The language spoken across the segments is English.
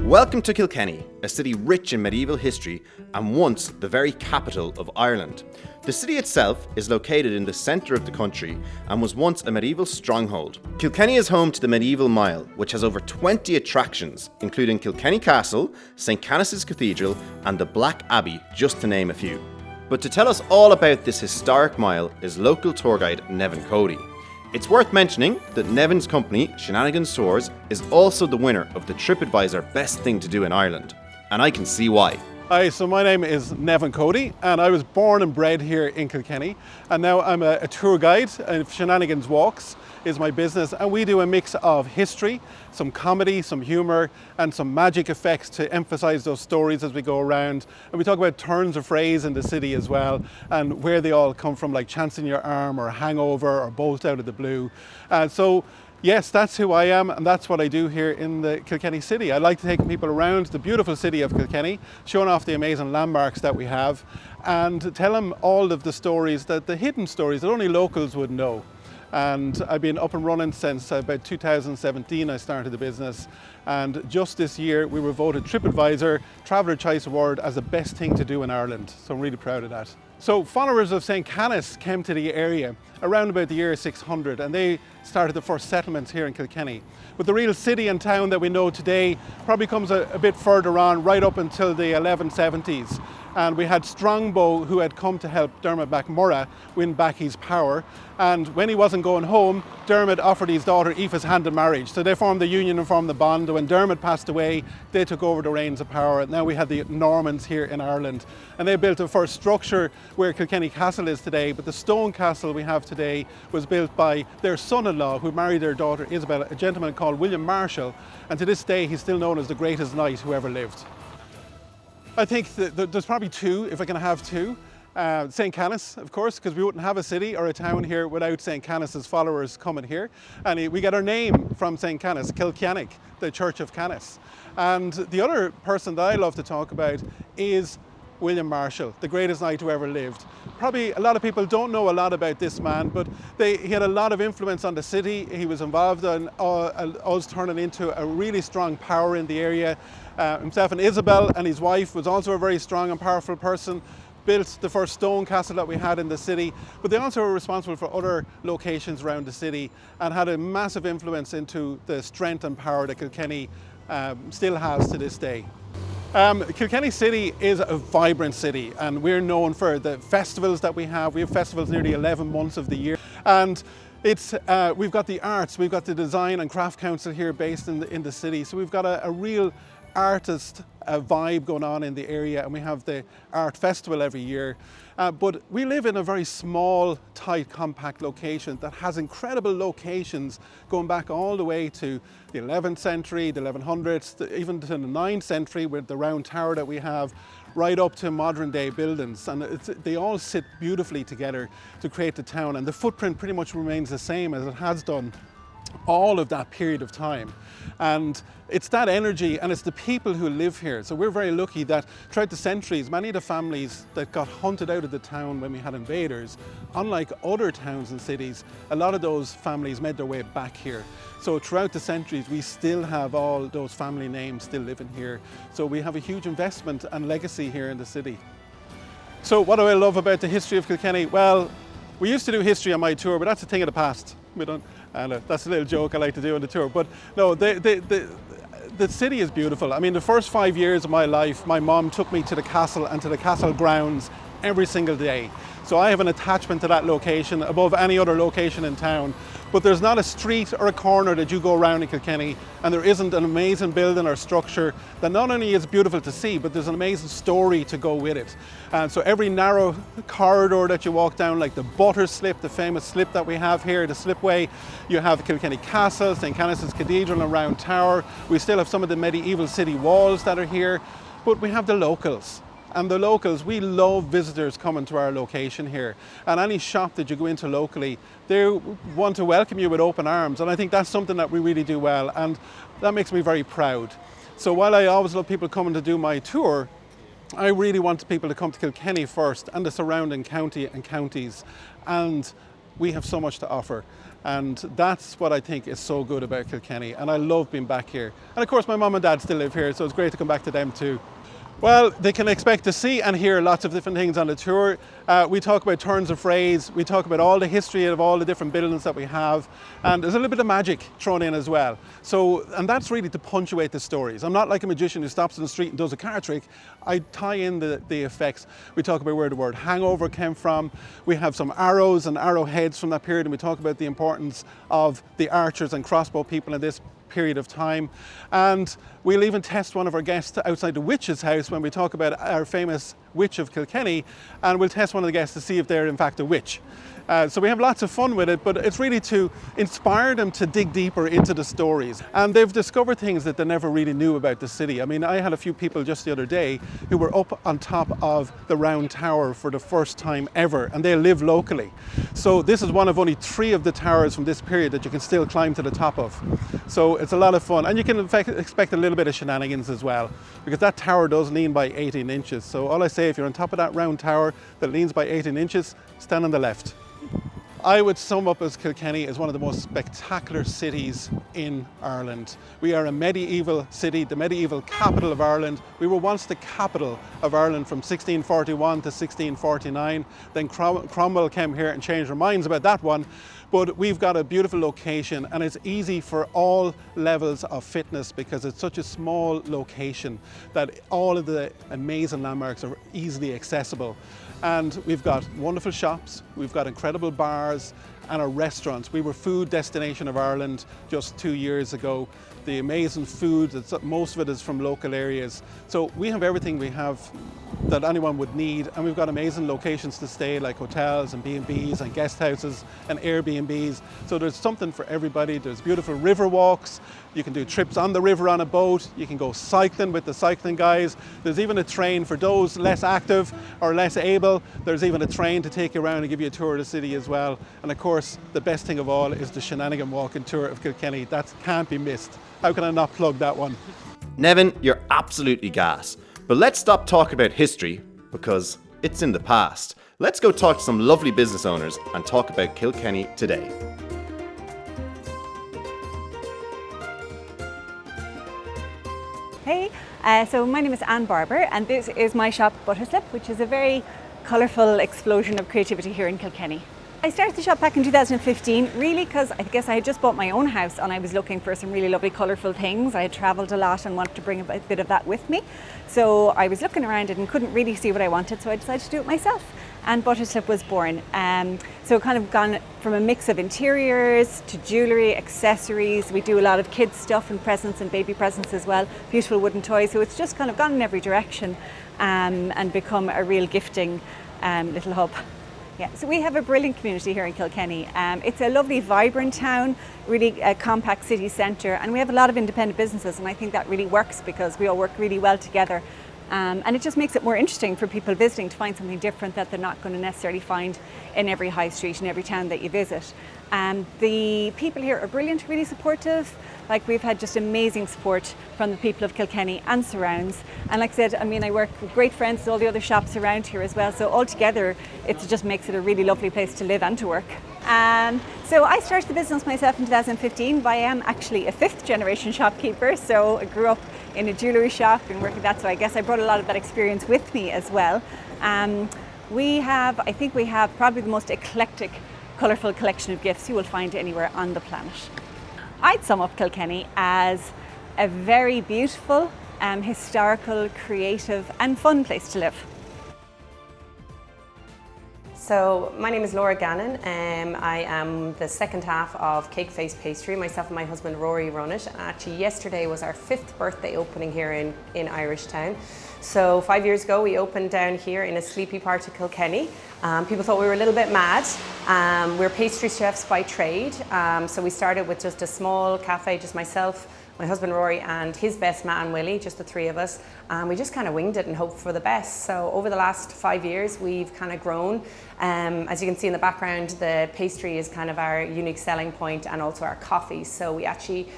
Welcome to Kilkenny, a city rich in medieval history and once the very capital of Ireland. The city itself is located in the centre of the country and was once a medieval stronghold. Kilkenny is home to the Medieval Mile, which has over 20 attractions, including Kilkenny Castle, St Canice's Cathedral and the Black Abbey, just to name a few. But to tell us all about this historic mile is local tour guide Nevin Cody. It's worth mentioning that Nevin's company, Shenanigans Tours, is also the winner of the TripAdvisor Best Thing to Do in Ireland. And I can see why. Hi, so my name is Nevin Cody and I was born and bred here in Kilkenny, and now I'm a tour guide, and Shenanigans Walks is my business, and we do a mix of history, some comedy, some humour and some magic effects to emphasise those stories as we go around. And we talk about turns of phrase in the city as well and where they all come from, like chancing your arm or hangover or bolt out of the blue. So yes, that's who I am and that's what I do here in the Kilkenny City. I like to take people around the beautiful city of Kilkenny, showing off the amazing landmarks that we have and tell them all of the stories, the hidden stories that only locals would know. And I've been up and running since about 2017 I started the business, and just this year we were voted TripAdvisor Traveller Choice Award as the best thing to do in Ireland, so I'm really proud of that. So followers of St Canice came to the area around about the year 600 and they started the first settlements here in Kilkenny. But the real city and town that we know today probably comes a bit further on, right up until the 1170s. And we had Strongbow who had come to help Dermot MacMurrough win back his power. And when he wasn't going home, Dermot offered his daughter Aoife's hand in marriage. So they formed the union and formed the bond. When Dermot passed away, they took over the reins of power. And now we had the Normans here in Ireland. And they built the first structure where Kilkenny Castle is today. But the stone castle we have today was built by their son-in-law who married their daughter Isabel, a gentleman called William Marshall. And to this day, he's still known as the greatest knight who ever lived. I think that there's probably two, if I can have two. St Canice, of course, because we wouldn't have a city or a town here without St Canice's followers coming here. And we get our name from St Canice, Kilkenny, the Church of Canice. And the other person that I love to talk about is William Marshall, the greatest knight who ever lived. Probably a lot of people don't know a lot about this man, but he had a lot of influence on the city. He was involved in us turning into a really strong power in the area. Himself and Isabel and his wife was also a very strong and powerful person, built the first stone castle that we had in the city, but they also were responsible for other locations around the city and had a massive influence into the strength and power that Kilkenny still has to this day. Kilkenny City is a vibrant city and we're known for the festivals that we have. We have festivals nearly 11 months of the year, and we've got the arts, we've got the design and craft council here based in the city, so we've got a real artist vibe going on in the area, and we have the art festival every year. But we live in a very small, tight, compact location that has incredible locations going back all the way to the 11th century, the 1100s, even to the 9th century with the round tower that we have, right up to modern day buildings. And they all sit beautifully together to create the town, and the footprint pretty much remains the same as it has done all of that period of time. And it's that energy and it's the people who live here. So we're very lucky that throughout the centuries, many of the families that got hunted out of the town when we had invaders, unlike other towns and cities, a lot of those families made their way back here. So throughout the centuries, we still have all those family names still living here. So we have a huge investment and legacy here in the city. So what do I love about the history of Kilkenny? Well, we used to do history on my tour, but that's a thing of the past. We don't, and that's a little joke I like to do on the tour. But no, the city is beautiful. I mean, the first 5 years of my life, my mom took me to the castle and to the castle grounds every single day. So I have an attachment to that location above any other location in town. But there's not a street or a corner that you go around in Kilkenny and there isn't an amazing building or structure that not only is beautiful to see, but there's an amazing story to go with it. And so every narrow corridor that you walk down, like the Butterslip, the famous slip that we have here, the slipway, you have Kilkenny Castle, St Canice's Cathedral and Round Tower. We still have some of the medieval city walls that are here, but we have the locals. And the locals, we love visitors coming to our location here. And any shop that you go into locally, they want to welcome you with open arms. And I think that's something that we really do well. And that makes me very proud. So while I always love people coming to do my tour, I really want people to come to Kilkenny first and the surrounding county and counties. And we have so much to offer. And that's what I think is so good about Kilkenny. And I love being back here. And of course, my mum and dad still live here, so it's great to come back to them too. Well, they can expect to see and hear lots of different things on the tour. We talk about turns of phrase, we talk about all the history of all the different buildings that we have, and there's a little bit of magic thrown in as well. So, and that's really to punctuate the stories. I'm not like a magician who stops in the street and does a card trick. I tie in the effects. We talk about where the word hangover came from. We have some arrows and arrowheads from that period, and we talk about the importance of the archers and crossbow people in this period of time. And we'll even test one of our guests outside the witch's house when we talk about our famous witch of Kilkenny, and we'll test one of the guests to see if they're in fact a witch. So we have lots of fun with it, but it's really to inspire them to dig deeper into the stories. And they've discovered things that they never really knew about the city. I mean, I had a few people just the other day who were up on top of the Round Tower for the first time ever, and they live locally. So this is one of only 3 of the towers from this period that you can still climb to the top of. So it's a lot of fun, and you can in fact expect a little bit of shenanigans as well, because that tower does lean by 18 inches. So all I say, if you're on top of that round tower that leans by 18 inches, stand on the left. I would sum up as Kilkenny as one of the most spectacular cities in Ireland. We are a medieval city, the medieval capital of Ireland. We were once the capital of Ireland from 1641 to 1649. Then Cromwell came here and changed our minds about that one. But we've got a beautiful location, and it's easy for all levels of fitness because it's such a small location that all of the amazing landmarks are easily accessible. And we've got wonderful shops, we've got incredible bars and our restaurants. We were food destination of Ireland just 2 years ago. The amazing food, most of it is from local areas. So we have everything we have that anyone would need, and we've got amazing locations to stay, like hotels and B&Bs and guest houses and Airbnbs. So there's something for everybody. There's beautiful river walks. You can do trips on the river on a boat. You can go cycling with the cycling guys. There's even a train for those less active or less able. There's even a train to take you around and give you a tour of the city as well. And of course, the best thing of all is the Shenanigans Walking tour of Kilkenny. That can't be missed. How can I not plug that one? Nevin, you're absolutely gas. But let's stop talking about history because it's in the past. Let's go talk to some lovely business owners and talk about Kilkenny today. Hey, so my name is Anne Barber, and this is my shop Butterslip, which is a very colourful explosion of creativity here in Kilkenny. I started the shop back in 2015, really because I guess I had just bought my own house and I was looking for some really lovely colourful things. I had travelled a lot and wanted to bring a bit of that with me. So I was looking around it and couldn't really see what I wanted, so I decided to do it myself. And Butterslip was born. So kind of gone from a mix of interiors to jewellery, accessories. We do a lot of kids stuff and presents and baby presents as well, beautiful wooden toys. So it's just kind of gone in every direction and become a real gifting little hub. Yeah, so we have a brilliant community here in Kilkenny. It's a lovely, vibrant town, really a compact city centre, and we have a lot of independent businesses, and I think that really works because we all work really well together. And it just makes it more interesting for people visiting to find something different that they're not going to necessarily find in every high street in every town that you visit. The people here are brilliant, really supportive. Like, we've had just amazing support from the people of Kilkenny and surrounds. And like I said, I mean, I work with great friends with all the other shops around here as well. So altogether, it just makes it a really lovely place to live and to work. So I started the business myself in 2015, but I am actually a 5th generation shopkeeper. So I grew up in a jewellery shop and working that. So I guess I brought a lot of that experience with me as well. I think we have probably the most eclectic, colourful collection of gifts you will find anywhere on the planet. I'd sum up Kilkenny as a very beautiful, historical, creative and fun place to live. So my name is Laura Gannon. I am the second half of CakeFace Pastry. Myself and my husband Rory run it. And actually yesterday was our 5th birthday opening here in Irishtown. So 5 years ago we opened down here in a sleepy part of Kilkenny. People thought we were a little bit mad. We're pastry chefs by trade, so we started with just a small cafe, just myself, my husband Rory and his best man Willie, just the three of us, and we just kind of winged it and hoped for the best. So over the last 5 years we've kind of grown. As you can see in the background, the pastry is kind of our unique selling point, and also our coffee. So we actually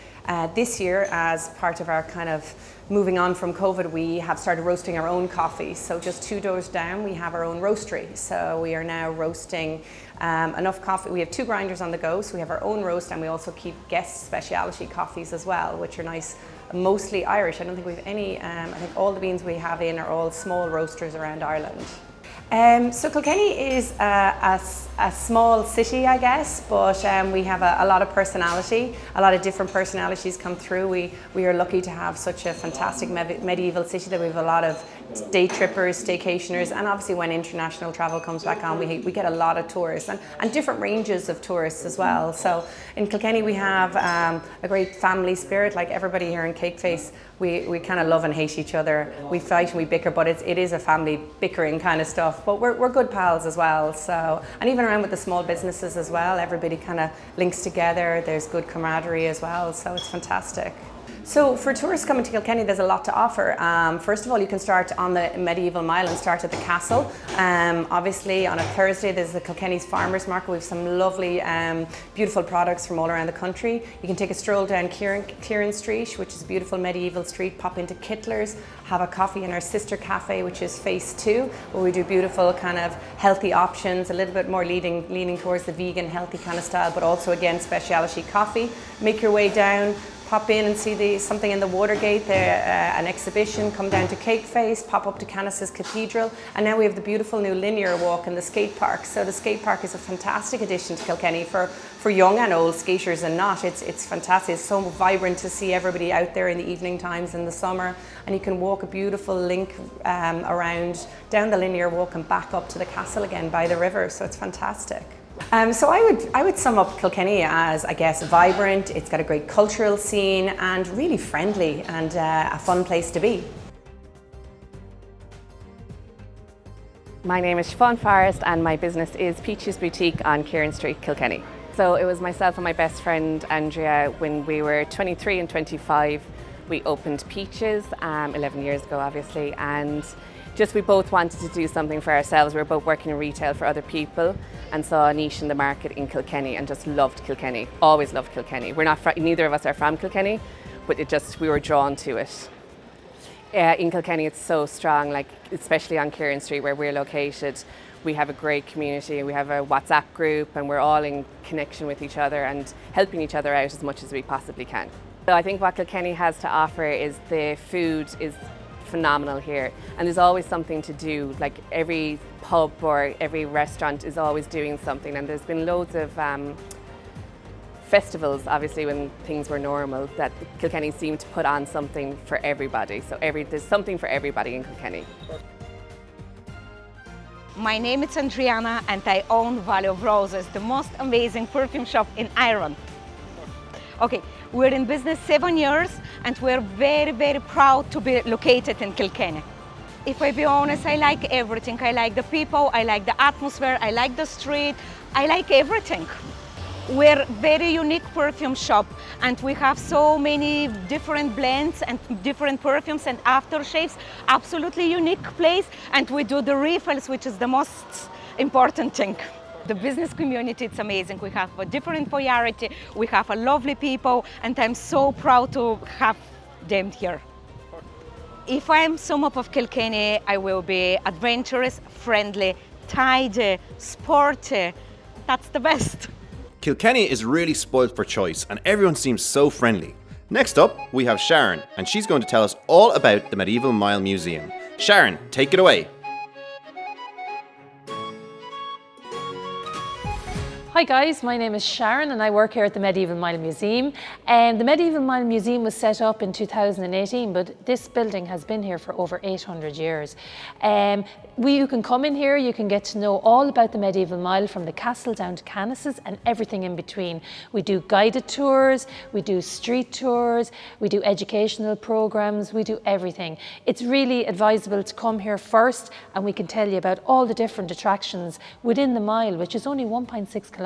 this year, as part of our kind of moving on from COVID, we have started roasting our own coffee. So just 2 doors down, we have our own roastery. So we are now roasting enough coffee. We have 2 grinders on the go, so we have our own roast, and we also keep guest specialty coffees as well, which are nice, mostly Irish. I don't think we have any, I think all the beans we have in are all small roasters around Ireland. So Kilkenny is a small city, I guess, but we have a lot of personality. A lot of different personalities come through. We are lucky to have such a fantastic medieval city that we have a lot of day trippers, staycationers, and obviously when international travel comes back on, we get a lot of tourists and different ranges of tourists as well. So in Kilkenny we have a great family spirit, like everybody here in CakeFace. We kind of love and hate each other. We fight and we bicker, but it is a family bickering kind of stuff. But we're good pals as well. So, and even around with the small businesses as well, everybody kind of links together. There's good camaraderie as well. So it's fantastic. So for tourists coming to Kilkenny, there's a lot to offer. First of all, you can start on the medieval mile and start at the castle. Obviously, on a Thursday, there's the Kilkenny's Farmers Market. We have some lovely, beautiful products from all around the country. You can take a stroll down Kieran Street, which is a beautiful medieval street, pop into Kittler's, have a coffee in our sister cafe, which is Face 2, where we do beautiful kind of healthy options, a little bit more leaning towards the vegan, healthy kind of style, but also, again, specialty coffee. Make your way down, pop in and see something in the Watergate, an exhibition, come down to CakeFace, pop up to Canice's Cathedral, and now we have the beautiful new linear walk in the skate park. So the skate park is a fantastic addition to Kilkenny for young and old skaters and not. It's fantastic. It's so vibrant to see everybody out there in the evening times in the summer, and you can walk a beautiful link around down the linear walk and back up to the castle again by the river. So it's fantastic. So I would sum up Kilkenny as, I guess, vibrant. It's got a great cultural scene and really friendly and a fun place to be. My name is Siobhan Forrest and my business is Peaches Boutique on Kieran Street, Kilkenny. So it was myself and my best friend Andrea when we were 23 and 25. We opened Peaches 11 years ago, obviously, and we both wanted to do something for ourselves. We were both working in retail for other people and saw a niche in the market in Kilkenny and just loved Kilkenny, always loved Kilkenny. Neither of us are from Kilkenny, but we were drawn to it. In Kilkenny it's so strong, like especially on Kieran Street where we're located. We have a great community, we have a WhatsApp group and we're all in connection with each other and helping each other out as much as we possibly can. So I think what Kilkenny has to offer is the food is phenomenal here, and there's always something to do. Like every pub or every restaurant is always doing something, and there's been loads of festivals, obviously when things were normal, that Kilkenny seemed to put on something for everybody. So there's something for everybody in Kilkenny. My name is Adriana and I own Valley of Roses, the most amazing perfume shop in Ireland. Okay, we're in business 7 years and we're very, very proud to be located in Kilkenny. If I be honest, I like everything. I like the people, I like the atmosphere, I like the street, I like everything. We're a very unique perfume shop and we have so many different blends and different perfumes and aftershaves. Absolutely unique place, and we do the refills, which is the most important thing. The business community, it's amazing. We have a different variety, we have a lovely people, and I'm so proud to have them here. If I'm sum up of Kilkenny, I will be adventurous, friendly, tidy, sporty. That's the best. Kilkenny is really spoilt for choice and everyone seems so friendly. Next up, we have Sharon, and she's going to tell us all about the Medieval Mile Museum. Sharon, take it away. Hi guys, my name is Sharon and I work here at the Medieval Mile Museum. The Medieval Mile Museum was set up in 2018, but this building has been here for over 800 years. You can come in here, you can get to know all about the Medieval Mile from the castle down to Canice's and everything in between. We do guided tours, we do street tours, we do educational programs, we do everything. It's really advisable to come here first and we can tell you about all the different attractions within the mile, which is only 1.6 kilometres.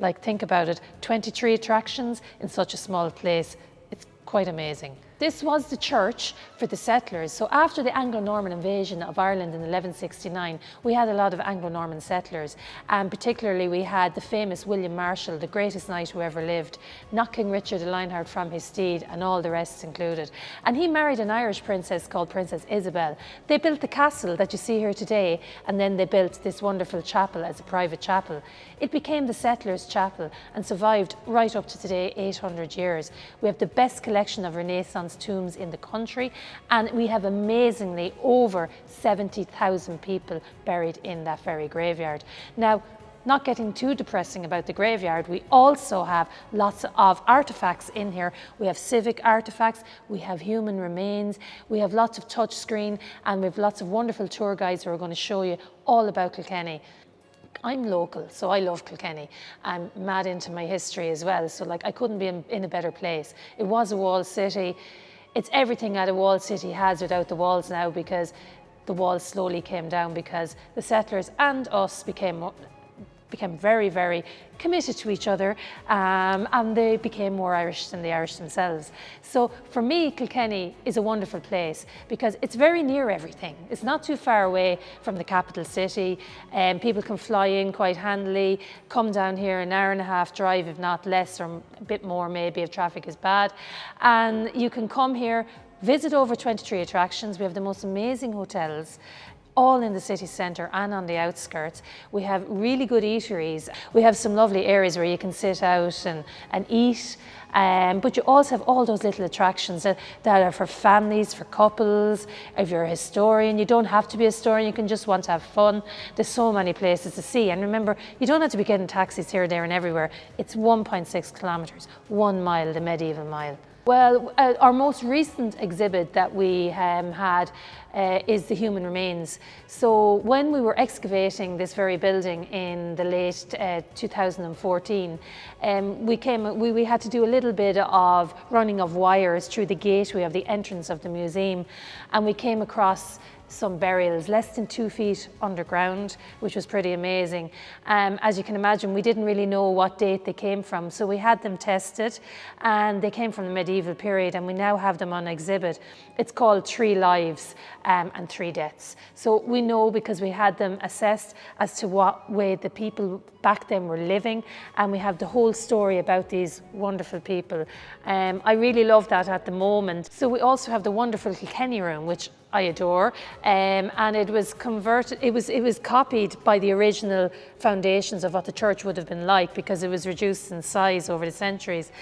Like, think about it, 23 attractions in such a small place. It's quite amazing. This was the church for the settlers. So after the Anglo-Norman invasion of Ireland in 1169, we had a lot of Anglo-Norman settlers, and particularly we had the famous William Marshall, the greatest knight who ever lived, knocked King Richard of Lionheart from his steed, and all the rest included. And he married an Irish princess called Princess Isabel. They built the castle that you see here today, and then they built this wonderful chapel as a private chapel. It became the settlers' chapel and survived right up to today, 800 years. We have the best collection of Renaissance tombs in the country, and we have amazingly over 70,000 people buried in that very graveyard. Now, not getting too depressing about the graveyard, we also have lots of artifacts in here. We have civic artifacts, we have human remains, we have lots of touch screen, and we have lots of wonderful tour guides who are going to show you all about Kilkenny. I'm local, so I love Kilkenny. I'm mad into my history as well, so like I couldn't be in a better place. It was a walled city. It's everything that a walled city has without the walls now, because the walls slowly came down because the settlers and us became very, very committed to each other, and they became more Irish than the Irish themselves. So for me, Kilkenny is a wonderful place because it's very near everything. It's not too far away from the capital city, and people can fly in quite handily, come down here an hour and a half drive, if not less, or a bit more maybe if traffic is bad. And you can come here, visit over 23 attractions. We have the most amazing hotels, all in the city centre and on the outskirts. We have really good eateries. We have some lovely areas where you can sit out and eat. But you also have all those little attractions that are for families, for couples. If you're a historian, you don't have to be a historian, you can just want to have fun. There's so many places to see. And remember, you don't have to be getting taxis here, there and everywhere. It's 1.6 kilometres, 1 mile, the Medieval Mile. Well, our most recent exhibit that we had is the human remains. So when we were excavating this very building in the late 2014, we had to do a little bit of running of wires through the gateway of the entrance of the museum, and we came across some burials less than 2 feet underground, which was pretty amazing. As you can imagine, we didn't really know what date they came from, so we had them tested, and they came from the medieval period, and we now have them on exhibit. It's called 3 Lives and 3 Deaths. So we know because we had them assessed as to what way the people back then were living, and we have the whole story about these wonderful people. I really love that at the moment. So we also have the wonderful Kilkenny room, which I adore, and it was converted, it was copied by the original foundations of what the church would have been like, because it was reduced in size over the centuries.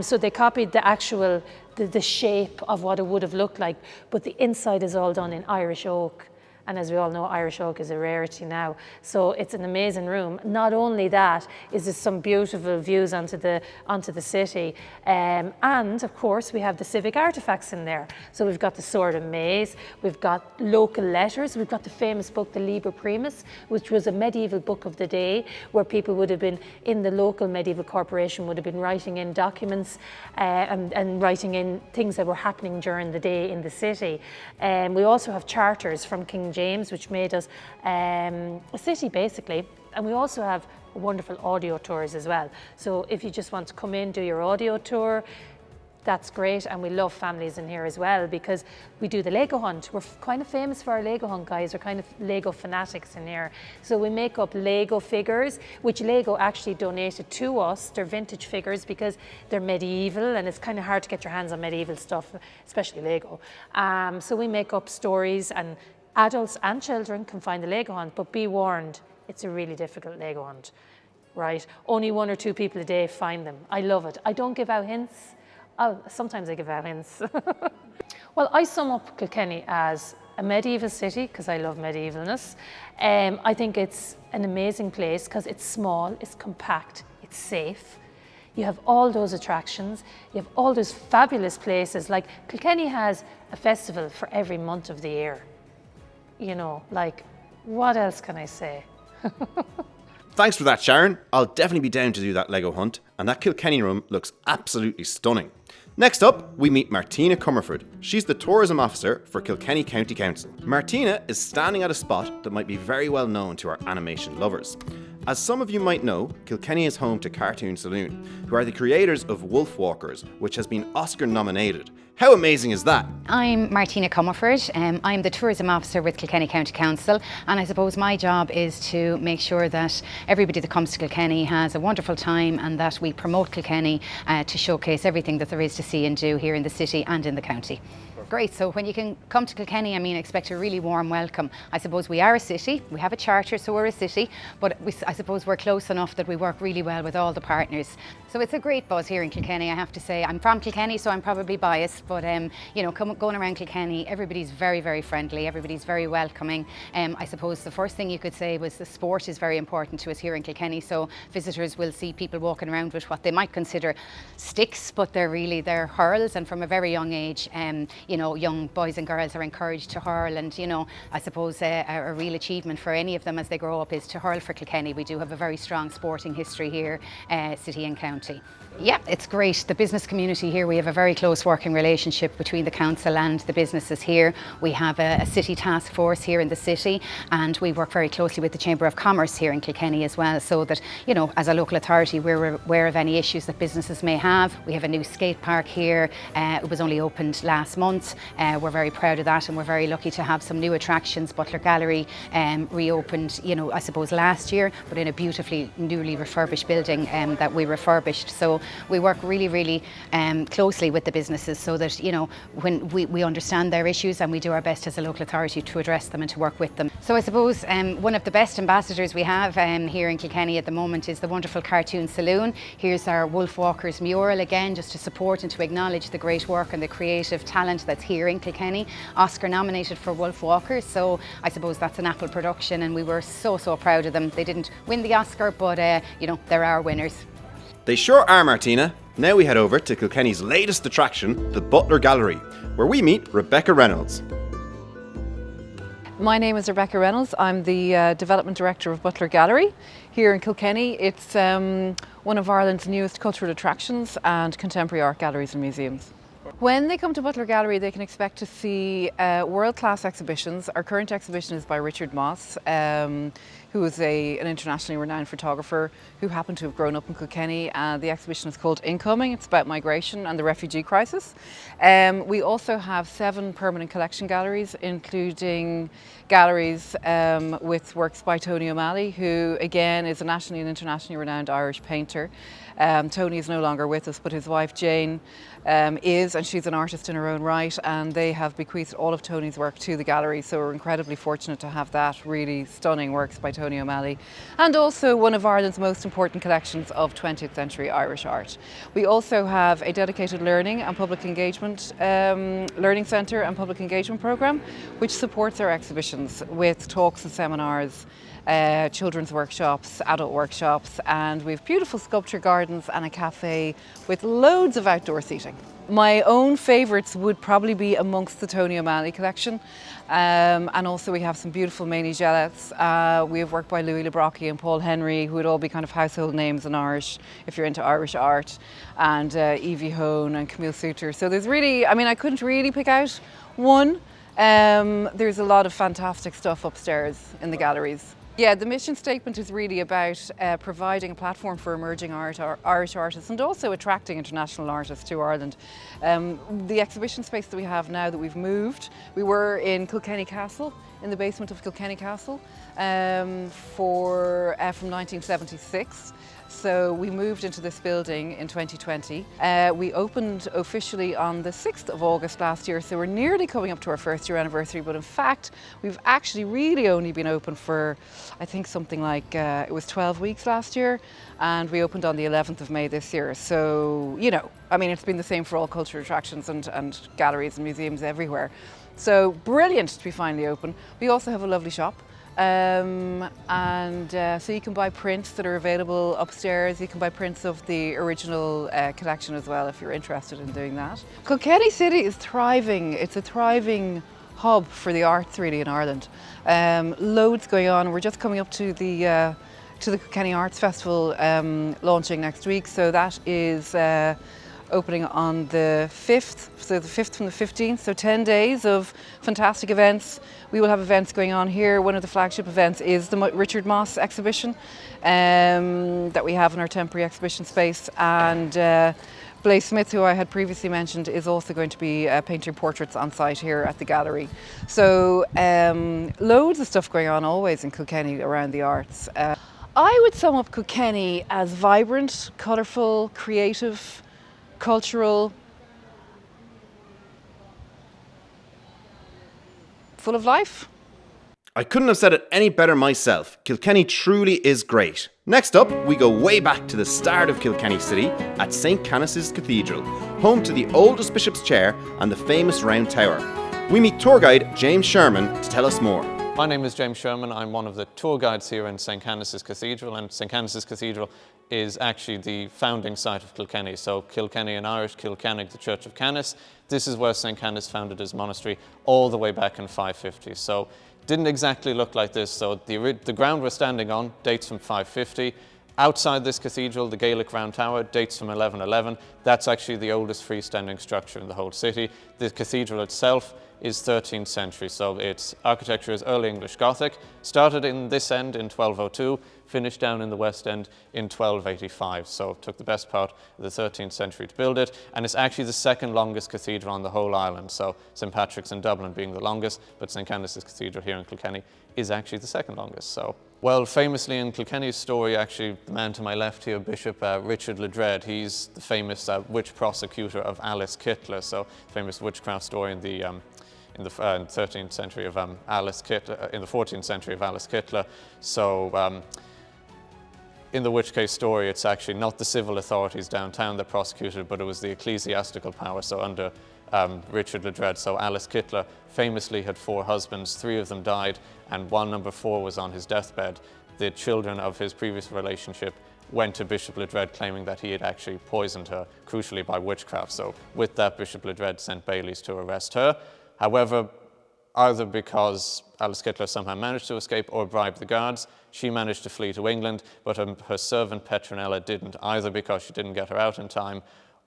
So they copied the actual, the shape of what it would have looked like, but the inside is all done in Irish oak. And as we all know, Irish oak is a rarity now. So it's an amazing room. Not only that, is there some beautiful views onto the city. And of course, we have the civic artifacts in there. So we've got the Sword and Maze, we've got local letters, we've got the famous book, the Liber Primus, which was a medieval book of the day, where people would have been, in the local medieval corporation, would have been writing in documents and writing in things that were happening during the day in the city. We also have charters from King James, which made us a city basically, and we also have wonderful audio tours as well. So if you just want to come in, do your audio tour, that's great. And we love families in here as well, because we do the Lego hunt. We're kind of famous for our Lego hunt, guys. We're kind of Lego fanatics in here. So we make up Lego figures, which Lego actually donated to us. They're vintage figures because they're medieval, and it's kind of hard to get your hands on medieval stuff, especially Lego. So we make up stories, and adults and children can find the Lego hunt, but be warned, it's a really difficult Lego hunt, right? Only 1 or 2 people a day find them. I love it. I don't give out hints. Oh, sometimes I give out hints. Well, I sum up Kilkenny as a medieval city, because I love medievalness. I think it's an amazing place because it's small, it's compact, it's safe. You have all those attractions, you have all those fabulous places. Like Kilkenny has a festival for every month of the year. You know, like, what else can I say? Thanks for that, Sharon. I'll definitely be down to do that Lego hunt, and that Kilkenny room looks absolutely stunning. Next up, we meet Martina Comerford. She's the tourism officer for Kilkenny County Council. Martina is standing at a spot that might be very well known to our animation lovers. As some of you might know, Kilkenny is home to Cartoon Saloon, who are the creators of Wolf Walkers, which has been Oscar nominated. How amazing is that? I'm Martina Comerford. I'm the tourism officer with Kilkenny County Council, and I suppose my job is to make sure that everybody that comes to Kilkenny has a wonderful time and that we promote Kilkenny to showcase everything that there is to see and do here in the city and in the county. Great, so when you can come to Kilkenny, I mean, expect a really warm welcome. I suppose we are a city, we have a charter, so we're a city, but I suppose we're close enough that we work really well with all the partners. So it's a great buzz here in Kilkenny, I have to say. I'm from Kilkenny, so I'm probably biased, but you know, going around Kilkenny, everybody's very, very friendly, everybody's very welcoming. I suppose the first thing you could say was the sport is very important to us here in Kilkenny, so visitors will see people walking around with what they might consider sticks, but they're hurls, and from a very young age, you know, young boys and girls are encouraged to hurl, and you know, I suppose a real achievement for any of them as they grow up is to hurl for Kilkenny. We do have a very strong sporting history here, city and county. Yeah, it's great. The business community here, we have a very close working relationship between the council and the businesses here. We have a city task force here in the city, and we work very closely with the Chamber of Commerce here in Kilkenny as well, so that, you know, as a local authority, we're aware of any issues that businesses may have. We have a new skate park here. It was only opened last month. We're very proud of that, and we're very lucky to have some new attractions. Butler Gallery reopened, you know, I suppose last year, but in a beautifully newly refurbished building that we refurbished. So we work really, really closely with the businesses so that, you know, when we understand their issues, and we do our best as a local authority to address them and to work with them. So I suppose one of the best ambassadors we have here in Kilkenny at the moment is the wonderful Cartoon Saloon. Here's our Wolf Walkers mural again, just to support and to acknowledge the great work and the creative talent that's here in Kilkenny. Oscar nominated for Wolf Walkers, so I suppose that's an Apple production, and we were so proud of them. They didn't win the Oscar, but you know, they're our winners. They sure are, Martina. Now we head over to Kilkenny's latest attraction, the Butler Gallery, where we meet Rebecca Reynolds. My name is Rebecca Reynolds. I'm the Development Director of Butler Gallery here in Kilkenny. It's one of Ireland's newest cultural attractions and contemporary art galleries and museums. When they come to Butler Gallery, they can expect to see world-class exhibitions. Our current exhibition is by Richard Moss, who is an internationally renowned photographer who happened to have grown up in Kilkenny. The exhibition is called Incoming. It's about migration and the refugee crisis. We also have 7 permanent collection galleries, including galleries with works by Tony O'Malley, who again is a nationally and internationally renowned Irish painter. Tony is no longer with us, but his wife Jane is, and she's an artist in her own right, and they have bequeathed all of Tony's work to the gallery, so we're incredibly fortunate to have that really stunning works by Tony O'Malley, and also one of Ireland's most important collections of 20th century Irish art. We also have a dedicated learning and public engagement learning centre and public engagement programme, which supports our exhibitions with talks and seminars, children's workshops, adult workshops, and we have beautiful sculpture gardens and a cafe with loads of outdoor seating. My own favourites would probably be amongst the Tony O'Malley collection, and also we have some beautiful Maney Gillettes. We have work by Louis Le Brocchi and Paul Henry, who would all be kind of household names in Irish if you're into Irish art, and Evie Hone and Camille Souter. So there's really, I mean, I couldn't really pick out one. There's a lot of fantastic stuff upstairs in the galleries. Yeah, the mission statement is really about providing a platform for emerging Irish artists, and also attracting international artists to Ireland. The exhibition space that we have now that we've moved, we were in Kilkenny Castle, in the basement of Kilkenny Castle from 1976. So we moved into this building in 2020. We opened officially on the 6th of August last year, so we're nearly coming up to our first year anniversary, but in fact we've actually really only been open for, I think, something like it was 12 weeks last year, and we opened on the 11th of May this year. So, you know, I mean, it's been the same for all cultural attractions and galleries and museums everywhere. So brilliant to be finally open. We also have a lovely shop. So you can buy prints that are available upstairs. You can buy prints of the original collection as well if you're interested in doing that. Kilkenny City is thriving. It's a thriving hub for the arts really in Ireland. Loads going on. We're just coming up to the Kilkenny Arts Festival launching next week. So that is opening on the 5th, so the 5th from the 15th, so 10 days of fantastic events. We will have events going on here. One of the flagship events is the Richard Moss exhibition that we have in our temporary exhibition space, and Blaise Smith, who I had previously mentioned, is also going to be painting portraits on site here at the gallery. So loads of stuff going on always in Kilkenny around the arts. I would sum up Kilkenny as vibrant, colourful, creative, cultural, full of life. I couldn't have said it any better myself. Kilkenny truly is great. Next up, we go way back to the start of Kilkenny City at St. Canice's Cathedral, home to the oldest bishop's chair and the famous round tower. We meet tour guide James Sherman to tell us more. My name is James Sherman. I'm one of the tour guides here in St. Canice's Cathedral, and St. Canice's Cathedral is actually the founding site of Kilkenny. So Kilkenny in Irish, Kilkenny, the Church of Canice. This is where St. Canice founded his monastery all the way back in 550. So didn't exactly look like this. So the ground we're standing on dates from 550. Outside this cathedral, the Gaelic Round Tower dates from 1111. That's actually the oldest freestanding structure in the whole city. The cathedral itself is 13th century, so its architecture is early English Gothic. Started in this end in 1202, finished down in the west end in 1285. So it took the best part of the 13th century to build it, and it's actually the second longest cathedral on the whole island. So St. Patrick's in Dublin being the longest, but St. Canice's Cathedral here in Kilkenny is actually the second longest. So, well, famously in Kilkenny's story, actually, the man to my left here, Bishop Richard Ledred, he's the famous witch prosecutor of Alice Kittler, so famous witchcraft story in the 13th century of Alice Kittler, in the 14th century of Alice Kittler. So in the witch case story, it's actually not the civil authorities downtown that prosecuted, but it was the ecclesiastical power, so under Richard Ledred. So Alice Kittler famously had 4 husbands, 3 of them died, and while number 4 was on his deathbed, the children of his previous relationship went to Bishop Ledred claiming that he had actually poisoned her, crucially by witchcraft. So with that, Bishop Ledred sent bailies to arrest her. However, either because Alice Kittler somehow managed to escape or bribed the guards, she managed to flee to England, but her servant Petronella didn't, either because she didn't get her out in time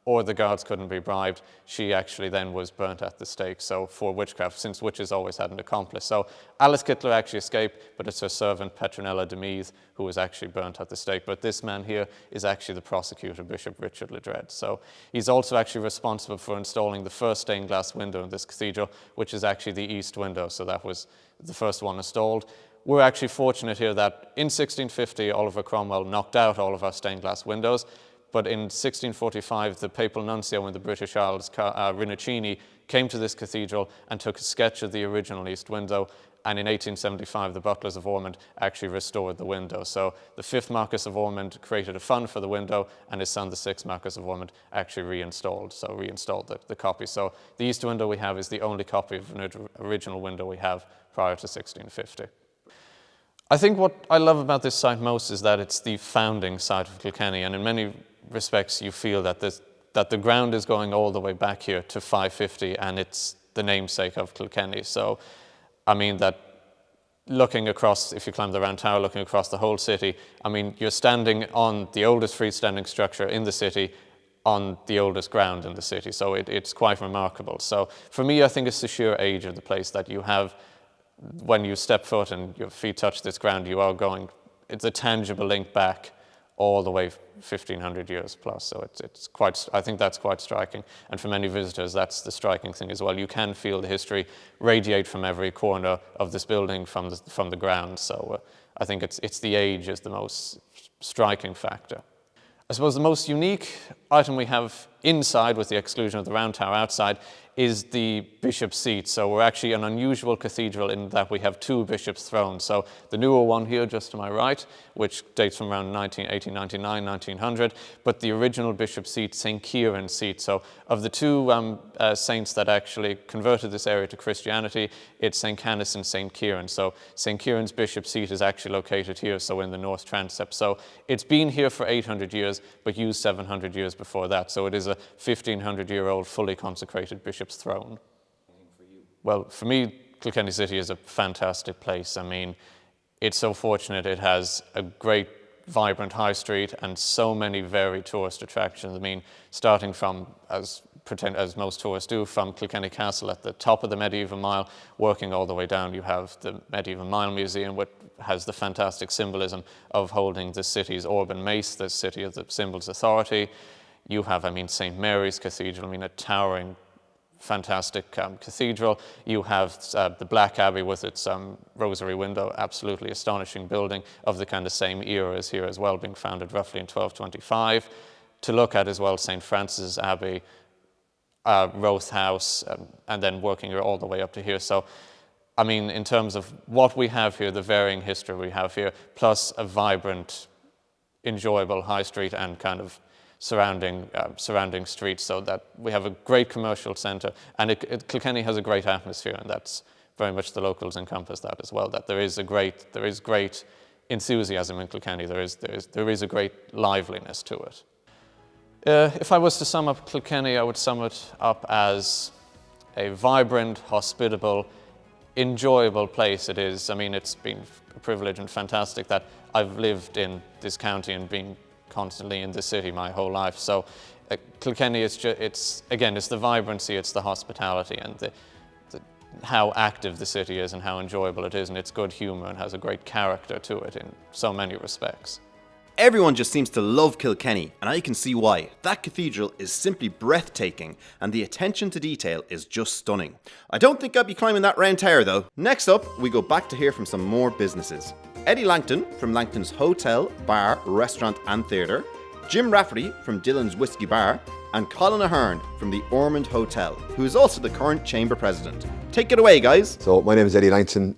or the guards couldn't be bribed. She actually then was burnt at the stake, so for witchcraft, since witches always had an accomplice. So Alice Kittler actually escaped, but it's her servant Petronella de Meath who was actually burnt at the stake. But this man here is actually the prosecutor, Bishop Richard Ledred. So he's also actually responsible for installing the first stained glass window in this cathedral, which is actually the east window. So that was the first one installed. We're actually fortunate here that in 1650, Oliver Cromwell knocked out all of our stained glass windows. But in 1645, the papal nuncio in the British Isles, Rinuccini, came to this cathedral and took a sketch of the original east window. And in 1875, the Butlers of Ormonde actually restored the window. So the 5th Marquess of Ormonde created a fund for the window, and his son, the 6th Marquess of Ormonde, actually reinstalled the copy. So the east window we have is the only copy of an original window we have prior to 1650. I think what I love about this site most is that it's the founding site of Kilkenny, and in many respects you feel that the ground is going all the way back here to 550, and it's the namesake of Kilkenny. So I mean that looking across, if you climb the Round Tower, looking across the whole city, I mean you're standing on the oldest freestanding structure in the city on the oldest ground in the city, so it's quite remarkable. So for me, I think it's the sheer age of the place that you have. When you step foot and your feet touch this ground, you are going, it's a tangible link back all the way 1,500 years plus. So it's quite, I think that's quite striking. And for many visitors, that's the striking thing as well. You can feel the history radiate from every corner of this building from the ground. So I think it's the age is the most striking factor. suppose the most unique item we have inside, with the exclusion of the round tower outside, is the bishop's seat. So we're actually an unusual cathedral in that we have two bishops' thrones. So the newer one here just to my right, which dates from around 1899, 1900, but the original bishop's seat, St. Kieran's seat. So of the two saints that actually converted this area to Christianity, it's St. Canice and St. Kieran. So St. Kieran's bishop's seat is actually located here, so in the north transept. So it's been here for 800 years, but used 700 years before that. So it is a 1500-year-old fully consecrated bishop's throne. Well, for me, Kilkenny City is a fantastic place. I mean, it's so fortunate it has a great, vibrant high street and so many varied tourist attractions. I mean, starting from, as most tourists do, from Kilkenny Castle at the top of the medieval mile, working all the way down, you have the Medieval Mile Museum, which has the fantastic symbolism of holding the city's Orban mace, the city of the symbol's authority. You have, I mean, St. Mary's Cathedral, I mean, a towering, fantastic cathedral. You have the Black Abbey with its rosary window, absolutely astonishing building of the kind of same era as here as well, being founded roughly in 1225. To look at as well, St. Francis Abbey, Roath House, and then working all the way up to here. So, I mean, in terms of what we have here, the varying history we have here, plus a vibrant, enjoyable high street and kind of surrounding streets, so that we have a great commercial centre, and Kilkenny has a great atmosphere, and that's very much the locals encompass that as well. That there is great enthusiasm in Kilkenny. There is a great liveliness to it. If I was to sum up Kilkenny, I would sum it up as a vibrant, hospitable, enjoyable place it is. I mean, it's been a privilege and fantastic that I've lived in this county and been constantly in the city my whole life. So Kilkenny is it's the vibrancy, it's the hospitality, and how active the city is and how enjoyable it is, and its good humour and has a great character to it in so many respects. Everyone just seems to love Kilkenny, and I can see why. That cathedral is simply breathtaking, and the attention to detail is just stunning. I don't think I'd be climbing that round tower though. Next up, we go back to hear from some more businesses. Eddie Langton from Langton's Hotel, Bar, Restaurant and Theatre, Jim Rafferty from Dylan's Whisky Bar, and Colin Ahern from the Ormonde Hotel, who is also the current Chamber President. Take it away, guys. So my name is Eddie Langton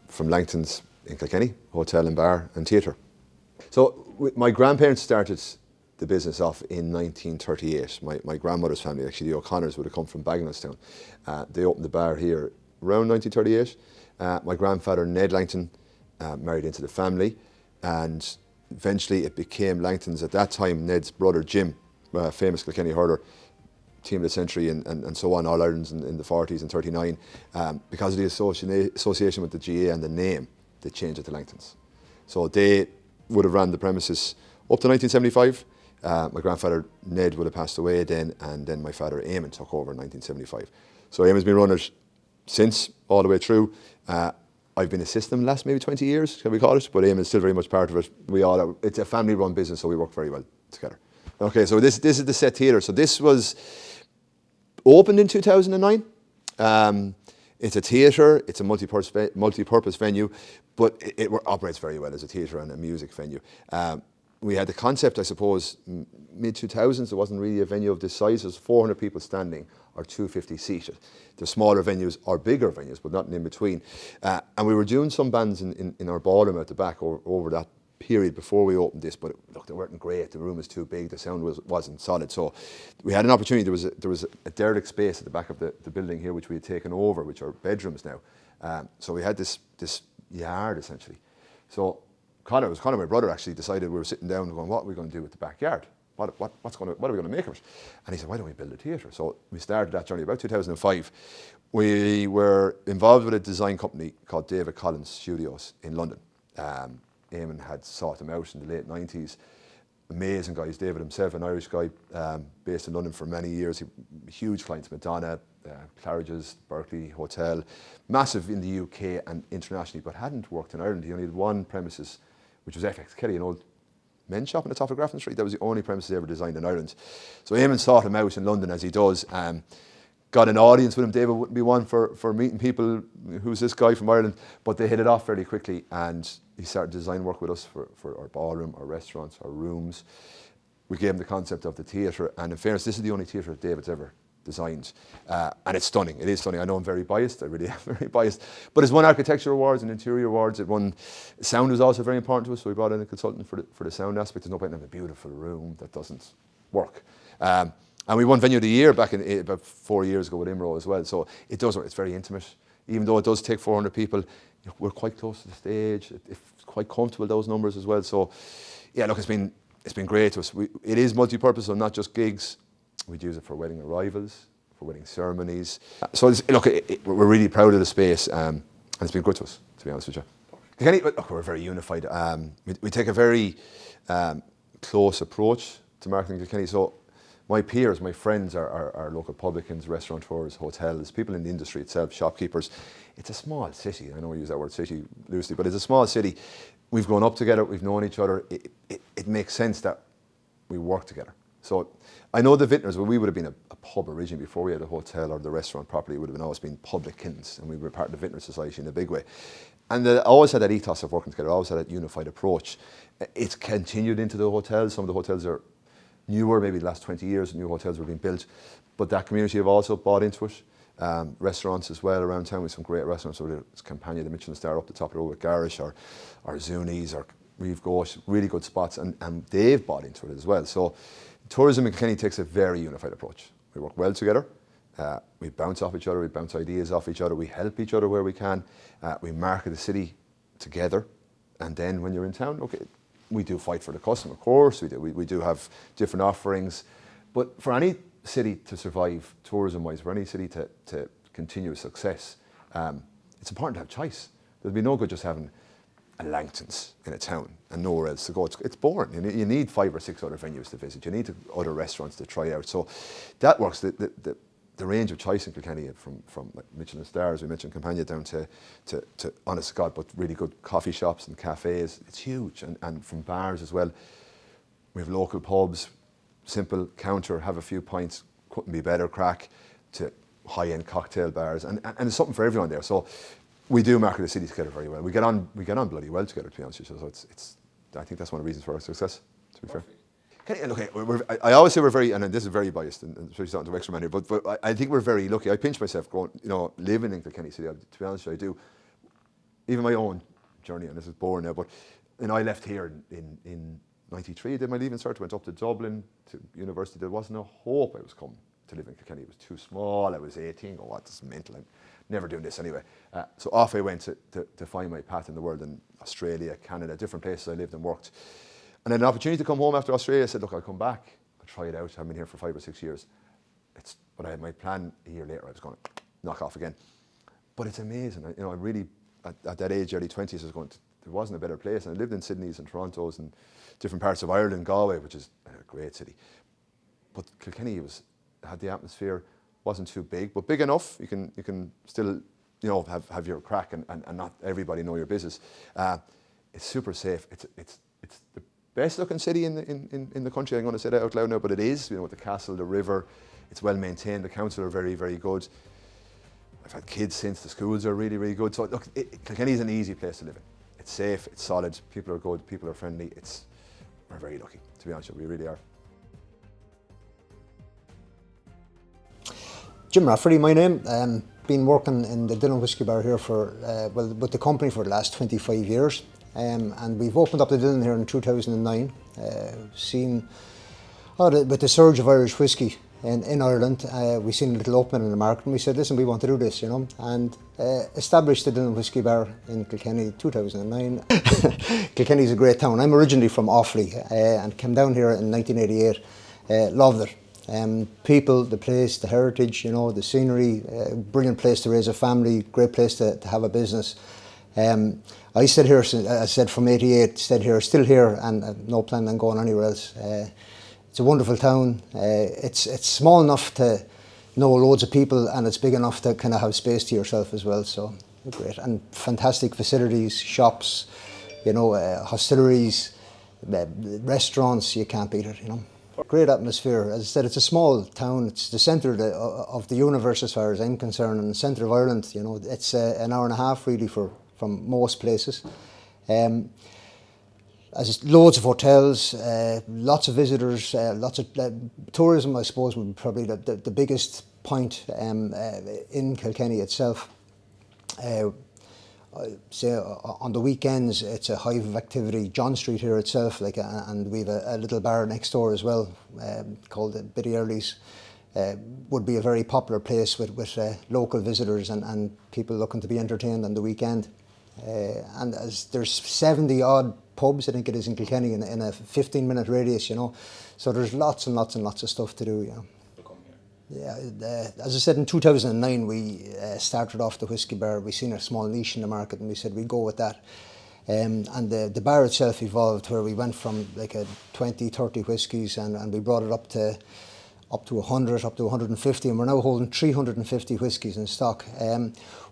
from Langton's in Kilkenny, Hotel and Bar and Theatre. So my grandparents started the business off in 1938. My grandmother's family, actually the O'Connors, would have come from Bagenalstown. They opened the bar here around 1938. My grandfather, Ned Langton, married into the family, and eventually it became Langton's. At that time, Ned's brother Jim, famous Kilkenny hurler, team of the century and so on, All Irelands in the 40s and 39. Because of the association with the GA and the name, they changed it to Langton's. So they would have ran the premises up to 1975. My grandfather Ned would have passed away then, and then my father Eamon took over in 1975. So Eamon's been running it since, all the way through. I've been assisting the last maybe 20 years, can we call it, but Eamon's still very much part of it. It's a family-run business, so we work very well together. Okay, so this is the Set Theatre. So this was opened in 2009. It's a theatre, it's a multi-purpose venue, but it operates very well as a theatre and a music venue. We had the concept, I suppose, mid-2000s. There wasn't really a venue of this size. There's 400 people standing or 250 seated. The smaller venues or bigger venues, but nothing in between. And we were doing some bands in our ballroom at the back over that period before we opened this, but look, they weren't great. The room was too big. The sound wasn't solid. So we had an opportunity. There was a derelict space at the back of the building here, which we had taken over, which are bedrooms now. So we had this yard essentially. So Connor, my brother, actually decided, we were sitting down and going, what are we going to do with the backyard? What are we going to make of it? And he said, why don't we build a theatre? So we started that journey about 2005. We were involved with a design company called David Collins Studios in London. Eamon had sought them out in the late 90s. Amazing guys. David himself, an Irish guy, based in London for many years. Huge clients, Madonna, Claridge's, Berkeley Hotel. Massive in the UK and internationally, but hadn't worked in Ireland. He only had one premises, which was FX Kelly, an old men's shop on the top of Grafton Street. That was the only premises ever designed in Ireland. So Eamon sought him out in London, as he does. Got an audience with him. David wouldn't be one for meeting people, who's this guy from Ireland, but they hit it off fairly quickly, and he started design work with us for our ballroom, our restaurants, our rooms. we gave him the concept of the theatre, and in fairness, this is the only theatre that David's ever designed, and it's stunning. It is stunning. I know I'm very biased. I really am very biased. But it's won architecture awards and interior awards. It won sound was also very important to us, so we brought in a consultant for the sound aspect. There's no point in having a beautiful room that doesn't work. And we won Venue of the Year back in about 4 years ago with Imro as well. So it does work. It's very intimate, even though it does take 400 people. We're quite close to the stage. It's quite comfortable, those numbers as well. So yeah, look, it's been great to us. It is multi-purpose, so not just gigs. We'd use it for wedding arrivals, for wedding ceremonies. So look, we're really proud of the space, and it's been good to us, to be honest with you. Kilkenny, look, we're very unified. We take a very close approach to marketing Kilkenny. So my peers, my friends are local publicans, restaurateurs, hotels, people in the industry itself, shopkeepers. It's a small city. I know we use that word city loosely, but it's a small city. We've grown up together, we've known each other. It makes sense that we work together. So I know the vintners, well, we would have been a pub originally before we had a hotel or the restaurant properly. It would have always been publicans, and we were part of the Vintner Society in a big way. And I always had that ethos of working together. I always had that unified approach. It's continued into the hotels. Some of the hotels are newer, maybe the last 20 years, new hotels were being built. But that community have also bought into it. Restaurants as well around town. We have some great restaurants. So it's Campania, the Michelin star up the top of the road with Garish, or Zuni's, or Reeve Gauche, really good spots, and they've bought into it as well. So tourism in Kilkenny takes a very unified approach. We work well together. We bounce off each other. We bounce ideas off each other. We help each other where we can. We market the city together. And then when you're in town, okay, we do fight for the customer, of course we do. We do have different offerings. But for any city to survive tourism-wise, for any city to continue success, it's important to have choice. There'll be no good just having a Langton's in a town and nowhere else to go. It's boring. You need 5 or 6 other venues to visit. You need other restaurants to try out. So that works. The range of choice in Kilkenny, from like Michelin stars, we mentioned Campania, down to honest to God, but really good coffee shops and cafes, it's huge. And from bars as well. We have local pubs, simple counter, have a few pints, couldn't be better crack, to high-end cocktail bars, and there's something for everyone there. So we do market the city together very well. We get on bloody well together, to be honest with you. So I think that's one of the reasons for our success, to be fair. Look, I always say we're very, and this is very biased, and especially starting to extra man here, but I think we're very lucky. I pinch myself going, living in Kilkenny City. To be honest with you, I do. Even my own journey, and this is boring now, but I left here in '93. I did my leaving cert, went up to Dublin to university. There wasn't a hope I was coming to live in Kilkenny. It was too small. I was 18. What? This is mental. I'm never doing this anyway. So off I went to find my path in the world, in Australia, Canada, different places I lived and worked. And then an opportunity to come home after Australia. I said, look, I'll come back. I'll try it out. I've been here for 5 or 6 years. But I had my plan a year later. I was going to knock off again. But it's amazing. I really, at that age, early 20s, I was going, there wasn't a better place. And I lived in Sydney's and Toronto's and different parts of Ireland, Galway, which is a great city. But Kilkenny had the atmosphere, wasn't too big, but big enough. You can still, have your crack and not everybody know your business. It's super safe. It's the best looking city in the country. I'm going to say that out loud now, but it is. With the castle, the river, it's well maintained. The council are very, very good. I've had kids since. The schools are really, really good. So look, Kilkenny is an easy place to live in. It's safe. It's solid. People are good. People are friendly. We're very lucky, to be honest with you. We really are. Jim Rafferty, my name. Been working in the Dylan Whisky Bar here with the company for the last 25 years. And we've opened up the Dylan here in 2009. With the surge of Irish whisky in Ireland, we seen a little opening in the market, and we said, listen, we want to do this, and established the Dylan Whisky Bar in Kilkenny 2009. Kilkenny is a great town. I'm originally from Offaly and came down here in 1988. Loved it. People, the place, the heritage, the scenery, brilliant place to raise a family, great place to have a business. I stayed here, as I said, from '88, still here, and no plan on going anywhere else. It's a wonderful town. It's small enough to know loads of people, and it's big enough to kind of have space to yourself as well. So great, and fantastic facilities, shops, hosteleries, restaurants. You can't beat it. Great atmosphere. As I said, it's a small town. It's the centre of the universe as far as I'm concerned, and the centre of Ireland. It's an hour and a half really from most places. as loads of hotels, lots of visitors, lots of tourism, I suppose, would be probably the biggest point in Kilkenny itself. Say on the weekends it's a hive of activity. John Street here itself, and we've a little bar next door as well called the Biddy Early's. Would be a very popular place with local visitors and people looking to be entertained on the weekend. And as there's 70 odd pubs, I think it is, in Kilkenny in a 15-minute radius, so there's lots and lots and lots of stuff to do. Yeah, as I said, in 2009 we started off the Whisky Bar. We seen a small niche in the market and we said we'd go with that. And the bar itself evolved, where we went from like a 20, 30 whiskies and we brought it up to 100, up to 150, and we're now holding 350 whiskies in stock.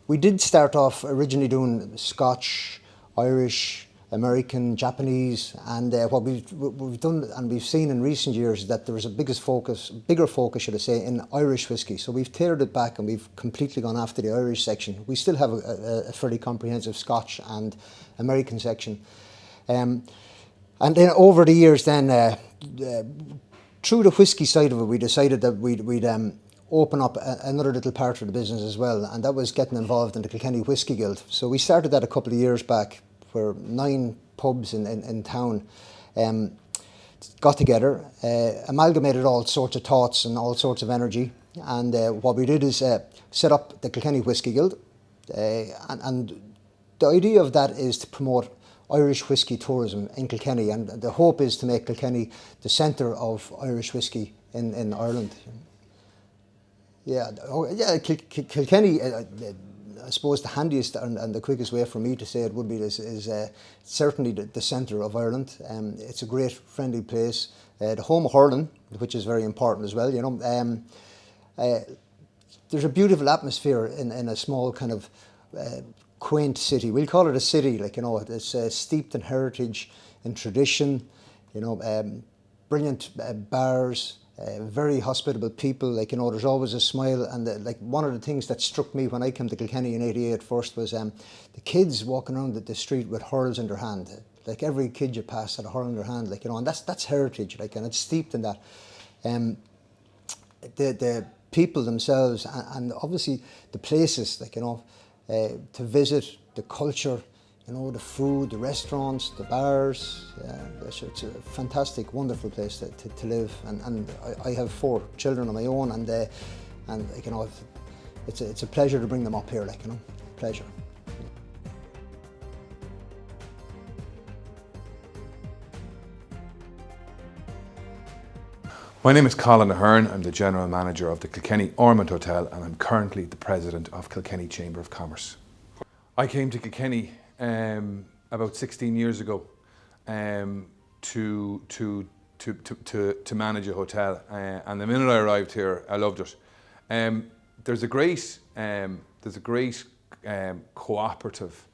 We did start off originally doing Scotch, Irish, American, Japanese, and what we've done and we've seen in recent years is that there was a bigger focus, should I say, in Irish whiskey. So we've tailored it back and we've completely gone after the Irish section. We still have a fairly comprehensive Scotch and American section. And then over the years then, through the whiskey side of it, we decided that we'd open up another little part of the business as well, and that was getting involved in the Kilkenny Whisky Guild. So we started that a couple of years back, where 9 pubs in town got together, amalgamated all sorts of thoughts and all sorts of energy, and what we did is set up the Kilkenny Whisky Guild, and the idea of that is to promote Irish whisky tourism in Kilkenny, and the hope is to make Kilkenny the centre of Irish whisky in Ireland. Kilkenny, I suppose the handiest and the quickest way for me to say it would be this is certainly the centre of Ireland. It's a great friendly place, the home of hurling, which is very important as well. There's a beautiful atmosphere in a small kind of quaint city. We'll call it a city, it's steeped in heritage, in tradition, brilliant bars, very hospitable people, there's always a smile. And one of the things that struck me when I came to Kilkenny in '88 first was the kids walking around the street with hurls in their hand. Every kid you pass had a hurl in their hand, and that's heritage, and it's steeped in that. The people themselves and obviously the places, to visit, the culture, the food, the restaurants, the bars. It's a fantastic, wonderful place to live. And I have 4 children of my own, and it's a pleasure to bring them up here, pleasure. My name is Colin Ahern. I'm the General Manager of the Kilkenny Ormonde Hotel, and I'm currently the President of Kilkenny Chamber of Commerce. I came to Kilkenny about 16 years ago to manage a hotel, and the minute I arrived here, I loved it. There's a great cooperative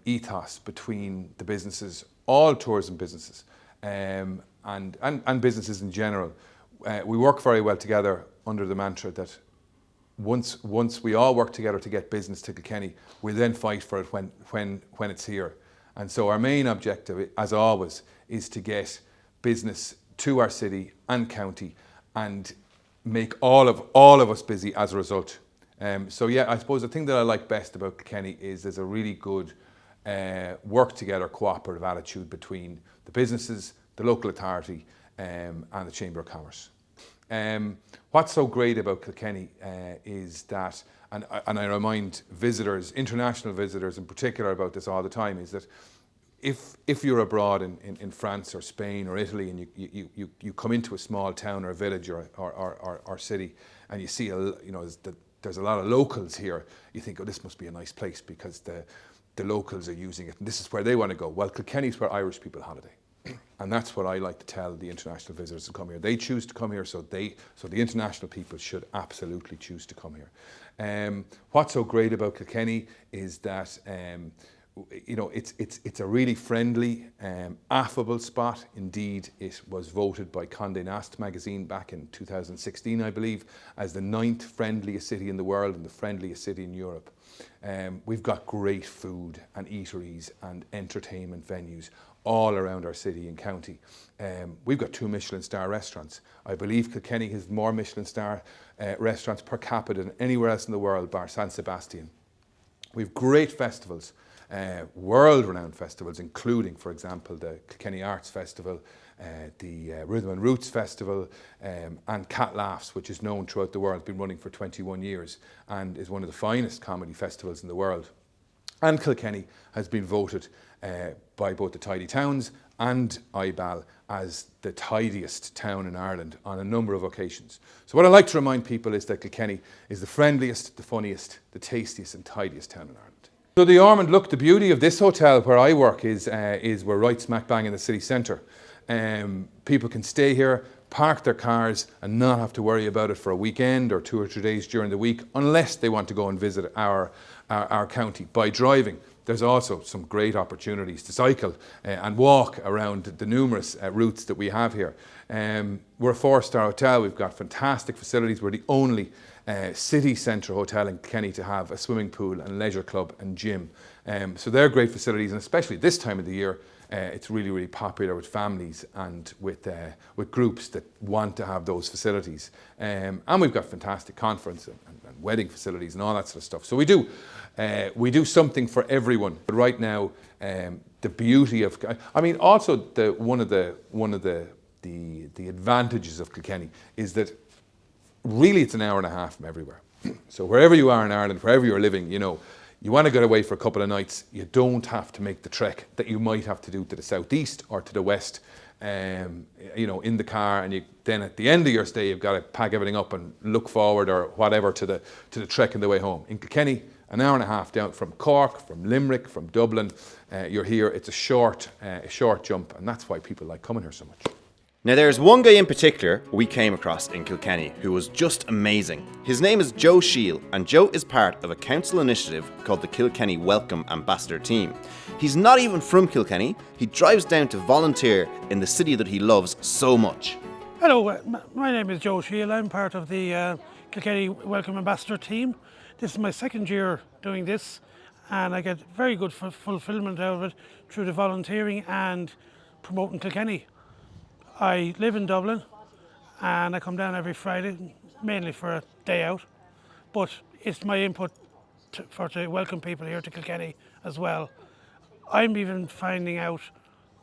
ethos between the businesses, all tourism businesses, and businesses in general. We work very well together under the mantra that once we all work together to get business to Kilkenny, we then fight for it when it's here. And so our main objective, as always, is to get business to our city and county and make all of us busy as a result. I suppose the thing that I like best about Kilkenny is there's a really good work together, cooperative attitude between the businesses, the local authority, and the Chamber of Commerce. What's so great about Kilkenny is that, and I remind visitors, international visitors in particular, about this all the time, is that if you're abroad in France or Spain or Italy and you come into a small town or a village or city and you see that there's a lot of locals here, you think, oh, this must be a nice place because the locals are using it and this is where they want to go. Well, Kilkenny's where Irish people holiday. And that's what I like to tell the international visitors to come here. They choose to come here, so the international people should absolutely choose to come here. What's so great about Kilkenny is that it's a really friendly, affable spot. Indeed, it was voted by Condé Nast magazine back in 2016, I believe, as the 9th friendliest city in the world and the friendliest city in Europe. We've got great food and eateries and entertainment venues all around our city and county. We've got 2 Michelin star restaurants. I believe Kilkenny has more Michelin star restaurants per capita than anywhere else in the world, bar San Sebastian. We've great festivals, world-renowned festivals, including, for example, the Kilkenny Arts Festival, the Rhythm and Roots Festival, and Cat Laughs, which is known throughout the world, been running for 21 years and is one of the finest comedy festivals in the world. And Kilkenny has been voted by both the Tidy Towns and IBAL as the tidiest town in Ireland on a number of occasions. So what I like to remind people is that Kilkenny is the friendliest, the funniest, the tastiest and tidiest town in Ireland. So the Ormonde, look, the beauty of this hotel where I work is we're right smack bang in the city centre. People can stay here, park their cars and not have to worry about it for a weekend or 2 or 3 days during the week, unless they want to go and visit our county by driving. There's also some great opportunities to cycle and walk around the numerous routes that we have here. We're a 4-star hotel. We've got fantastic facilities. We're the only city centre hotel in Kilkenny to have a swimming pool and leisure club and gym. So they're great facilities, and especially this time of the year, it's really, really popular with families and with groups that want to have those facilities. And we've got fantastic conference and wedding facilities and all that sort of stuff. So we do something for everyone. But right now, the beauty of, I mean, also one of the advantages of Kilkenny is that really it's an hour and a half from everywhere. So wherever you are in Ireland, wherever you're living, you know, you want to get away for a couple of nights, you don't have to make the trek that you might have to do to the southeast or to the west, you know, in the car, and then at the end of your stay, you've got to pack everything up and look forward or whatever to the trek on the way home. In Kilkenny, an hour and a half down from Cork, from Limerick, from Dublin, you're here. It's a short jump, and that's why people like coming here so much. Now there's one guy in particular we came across in Kilkenny who was just amazing. His name is Joe Shiel, and Joe is part of a council initiative called the Kilkenny Welcome Ambassador Team. He's not even from Kilkenny, he drives down to volunteer in the city that he loves so much. Hello, my name is Joe Shiel. I'm part of the Kilkenny Welcome Ambassador Team. This is my 2nd year doing this, and I get very good fulfilment out of it through the volunteering and promoting Kilkenny. I live in Dublin and I come down every Friday, mainly for a day out, but it's my input to welcome people here to Kilkenny as well. I'm even finding out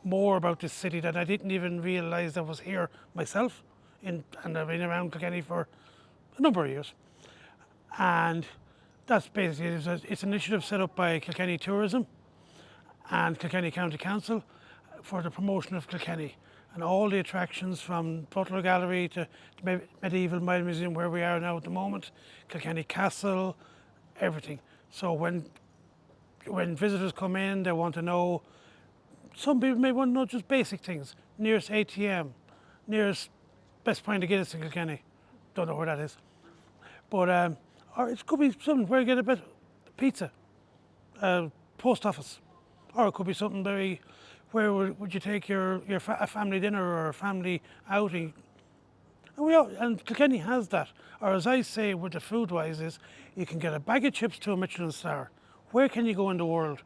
more about this city that I didn't even realise I was here myself, and I've been around Kilkenny for a number of years. And that's basically, it's an initiative set up by Kilkenny Tourism and Kilkenny County Council for the promotion of Kilkenny. And all the attractions from Butler Gallery to the Medieval Mile Museum, where we are now at the moment, Kilkenny Castle, everything. So when visitors come in, they want to know, some people may want to know just basic things. Nearest ATM, nearest best pint of Guinness in Kilkenny. Don't know where that is. But or it could be something where you get a bit of pizza, post office. Or it could be something very, where would you take a family dinner or a family outing? And Kilkenny has that. Or as I say with the food-wise is, you can get a bag of chips to a Michelin star. Where can you go in the world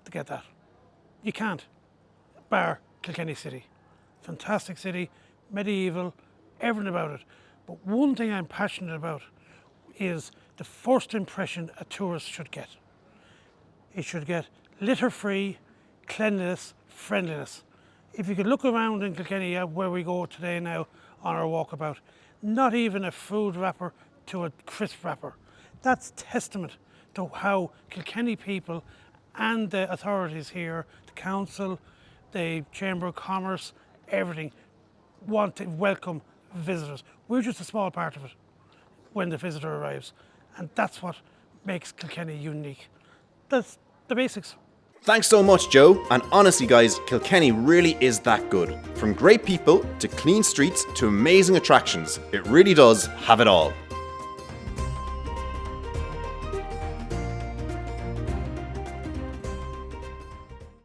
to get that? You can't, bar Kilkenny City. Fantastic city, medieval, everything about it. But one thing I'm passionate about is the first impression a tourist should get. It should get litter-free, cleanliness, friendliness. If you could look around in Kilkenny where we go today now on our walkabout, not even a food wrapper to a crisp wrapper. That's testament to how Kilkenny people and the authorities here, the council, the Chamber of Commerce, everything, want to welcome visitors. We're just a small part of it when the visitor arrives, and that's what makes Kilkenny unique. That's the basics. Thanks so much, Joe. And honestly, guys, Kilkenny really is that good. From great people to clean streets to amazing attractions, it really does have it all.